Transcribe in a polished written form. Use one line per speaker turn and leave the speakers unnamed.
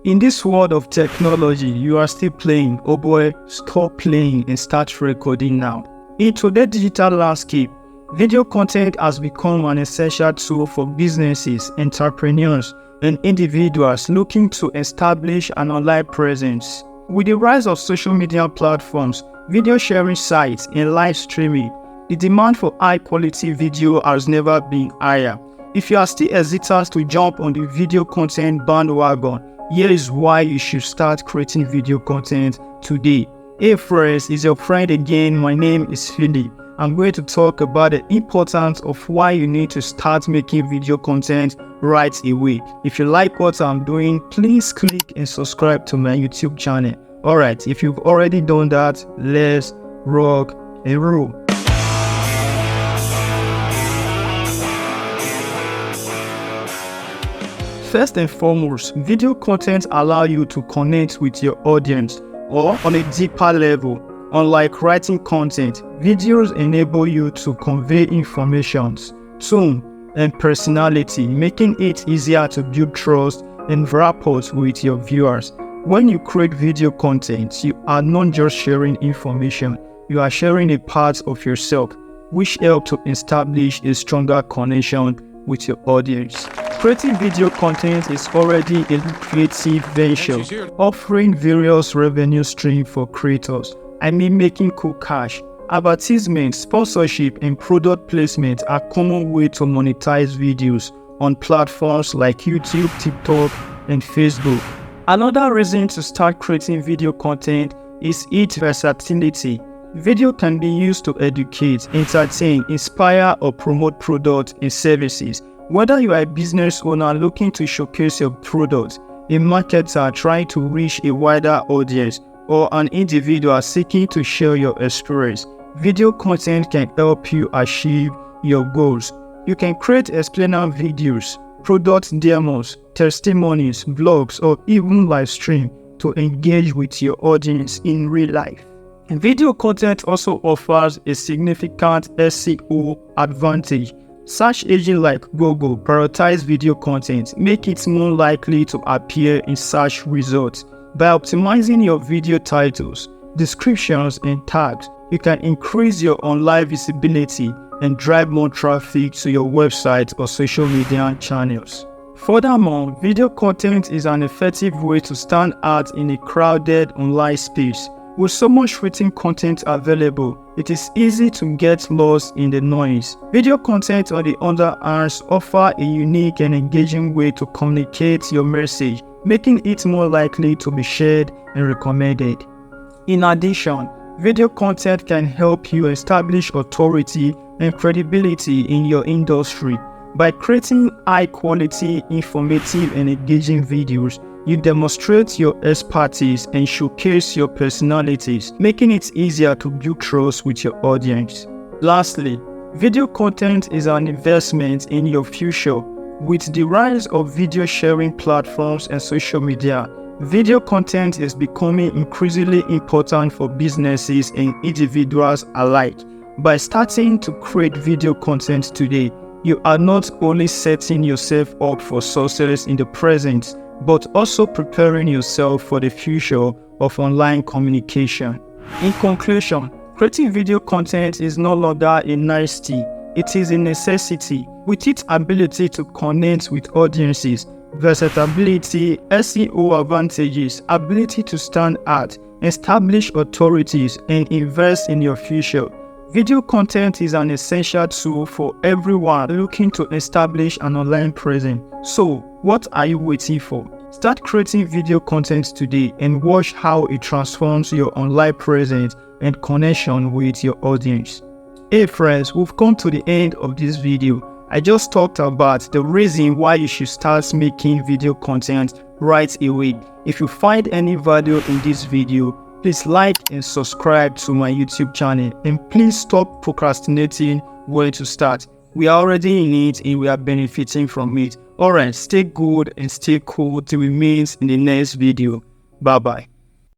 In this world of technology, you are still playing. Oh boy, stop playing and start recording now. In today's digital landscape, video content has become an essential tool for businesses, entrepreneurs, and individuals looking to establish an online presence. With the rise of social media platforms, video sharing sites, and live streaming, the demand for high-quality video has never been higher. If you are still hesitant to jump on the video content bandwagon, here is why you should start creating video content today. Hey friends, it's your friend again. My name is Philip. I'm going to talk about the importance of why you need to start making video content right away. If you like what I'm doing, please click and subscribe to my YouTube channel. Alright, if you've already done that, let's rock and roll. First and foremost, video content allow you to connect with your audience or on a deeper level. Unlike writing content, videos enable you to convey information, tone, and personality, making it easier to build trust and rapport with your viewers. When you create video content, you are not just sharing information, you are sharing a part of yourself, which helps to establish a stronger connection with your audience. Creating video content is already a creative venture, offering various revenue streams for creators. Making cool cash. Advertisements, sponsorship, and product placement are common ways to monetize videos on platforms like YouTube, TikTok, and Facebook. Another reason to start creating video content is its versatility. Video can be used to educate, entertain, inspire, or promote products and services. Whether you are a business owner looking to showcase your product, a marketer trying to reach a wider audience, or an individual seeking to share your experience, video content can help you achieve your goals. You can create explainer videos, product demos, testimonies, blogs, or even live stream to engage with your audience in real life. Video content also offers a significant SEO advantage. Search engines like Google prioritize video content, make it more likely to appear in search results. By optimizing your video titles, descriptions, and tags, you can increase your online visibility and drive more traffic to your website or social media channels. Furthermore, video content is an effective way to stand out in a crowded online space. With so much written content available, it is easy to get lost in the noise. Video content, on the other hand, offers a unique and engaging way to communicate your message, making it more likely to be shared and recommended. In addition, video content can help you establish authority and credibility in your industry. By creating high-quality, informative, and engaging videos, you demonstrate your expertise and showcase your personalities, making it easier to build trust with your audience. Lastly, video content is an investment in your future. With the rise of video sharing platforms and social media, video content is becoming increasingly important for businesses and individuals alike. By starting to create video content today, you are not only setting yourself up for success in the present, but also preparing yourself for the future of online communication. In conclusion, creating video content is no longer a nicety, it is a necessity. With its ability to connect with audiences, versatility, SEO advantages, ability to stand out, establish authorities, and invest in your future, video content is an essential tool for everyone looking to establish an online presence. So, what are you waiting for? Start creating video content today and watch how it transforms your online presence and connection with your audience. Hey friends, we've come to the end of this video. I just talked about the reason why you should start making video content right away. If you find any value in this video, please like and subscribe to my YouTube channel, and please stop procrastinating when to start. We are already in it and we are benefiting from it. Alright, stay good and stay cool till we meet in the next video. Bye bye.